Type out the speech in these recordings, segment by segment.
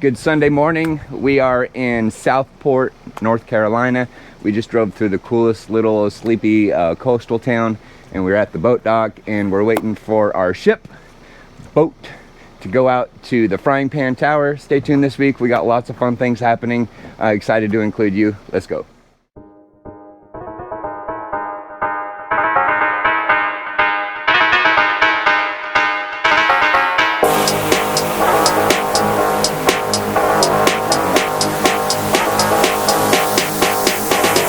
Good Sunday morning. We are in Southport, North Carolina. We just drove through the coolest little sleepy coastal town, and we're at the boat dock, and we're waiting for our boat to go out to the Frying Pan Tower. Stay tuned this week. We got lots of fun things happening. Excited to include you. Let's go.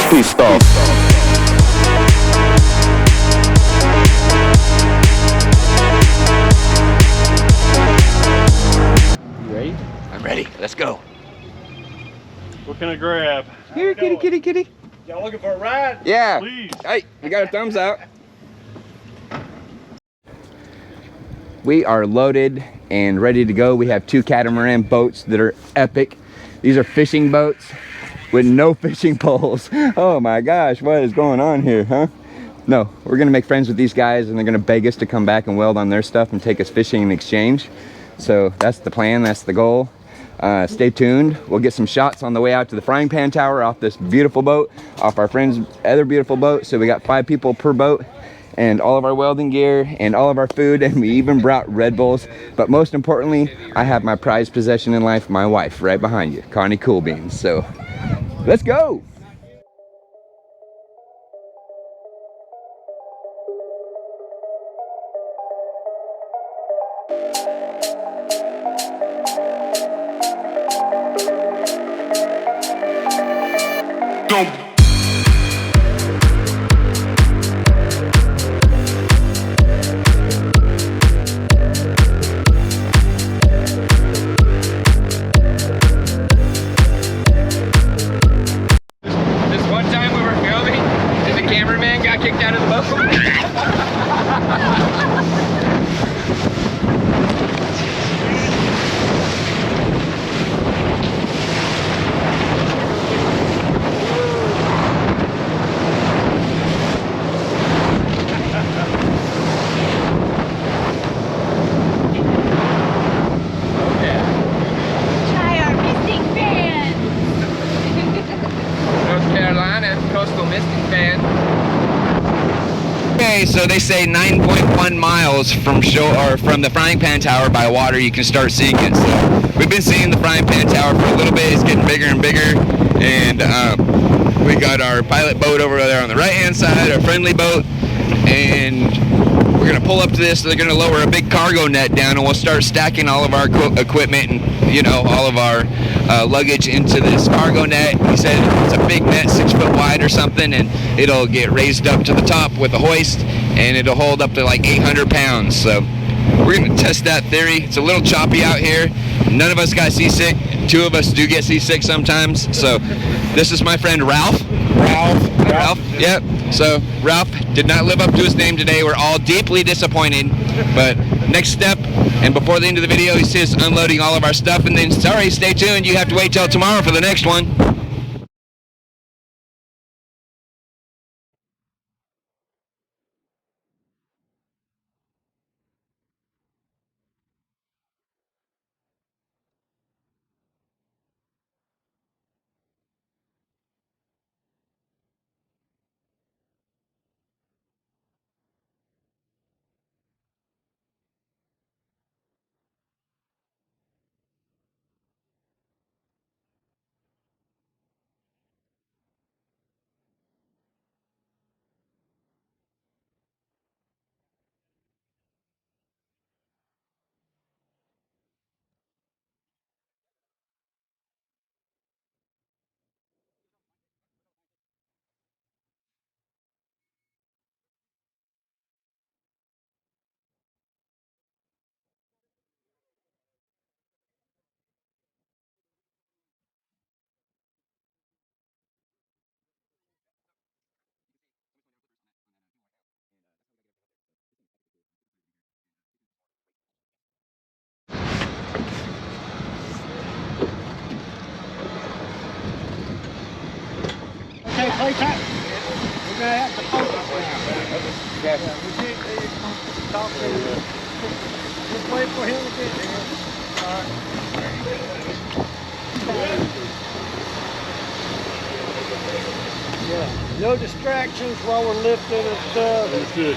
Please stop. You ready? I'm ready. Let's go. What can I grab? Here, kitty. Y'all looking for a ride? Yeah. Please. Hey, we got a thumbs out. We are loaded and ready to go. We have 2 catamaran boats that are epic. These are fishing boats with no fishing poles. Oh my gosh, what is going on here, huh? No, we're gonna make friends with these guys, and they're gonna beg us to come back and weld on their stuff and take us fishing in exchange. So that's the plan, that's the goal. Stay tuned. We'll get some shots on the way out to the Frying Pan Tower off this beautiful boat, off our friend's other beautiful boat. So we got 5 people per boat, and all of our welding gear and all of our food, and we even brought Red Bulls. But most importantly, I have my prized possession in life, my wife, right behind you, Connie Cool Beans. So let's go. Kicked out of the boat. Try our Mystic fan. North Carolina coastal Mystic fan. Okay, so they say 9.1 miles from from the Frying Pan Tower by water you can start seeing it. So we've been seeing the Frying Pan Tower for a little bit. It's getting bigger and bigger, and we got our pilot boat over there on the right hand side, our friendly boat, and we're gonna pull up to this. They're gonna lower a big cargo net down, and we'll start stacking all of our equipment and, you know, all of our luggage into this cargo net. He said it's a big net, 6 foot wide or something, and it'll get raised up to the top with a hoist, and it'll hold up to like 800 pounds. So we're gonna test that theory. It's a little choppy out here. None of us got seasick. 2 of us do get seasick sometimes. So this is my friend Ralph. Ralph. Yep. So Ralph did not live up to his name today. We're all deeply disappointed. But next step, and before the end of the video, he says unloading all of our stuff, and then sorry, stay tuned. You have to wait till tomorrow for the next one. Okay, play time. We're gonna have to focus now. Okay. Yeah, we can't talk to him. Just wait for him to get here. All right. No distractions while we're lifting and stuff. That's good.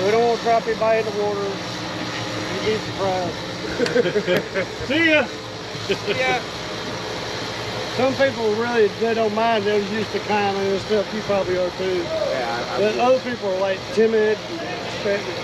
We don't want to drop anybody in the water. You'd be surprised. See ya. Yeah. Some people really, they don't mind. They're used to climbing and stuff. You probably are too. Yeah, But other people are like timid and expecting.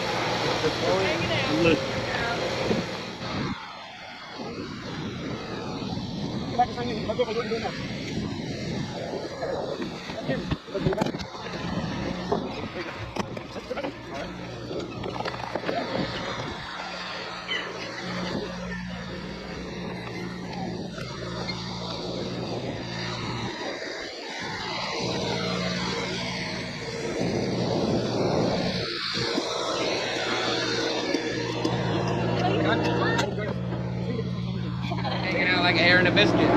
Hanging out like air in a biscuit.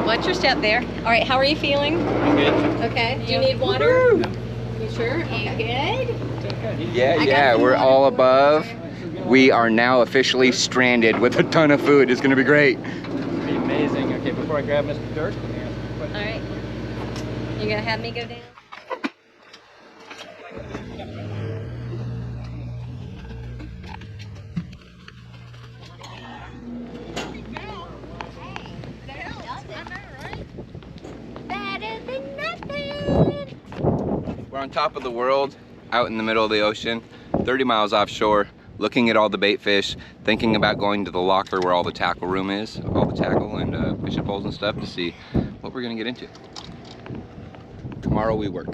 Watch your step there. All right, how are you feeling? I'm good. Okay. Do you need water? No. You sure? You good? Yeah, we're all above. We are now officially stranded with a ton of food. It's gonna be great. It's gonna be amazing. Okay, before I grab Mr. Dirk, let me ask you a All question. right. You gonna have me go down? Better than nothing. We're on top of the world, out in the middle of the ocean, 30 miles offshore, looking at all the bait fish, thinking about going to the locker where all the tackle room is, all the tackle and fishing poles and stuff to see what we're gonna get into. Tomorrow we work.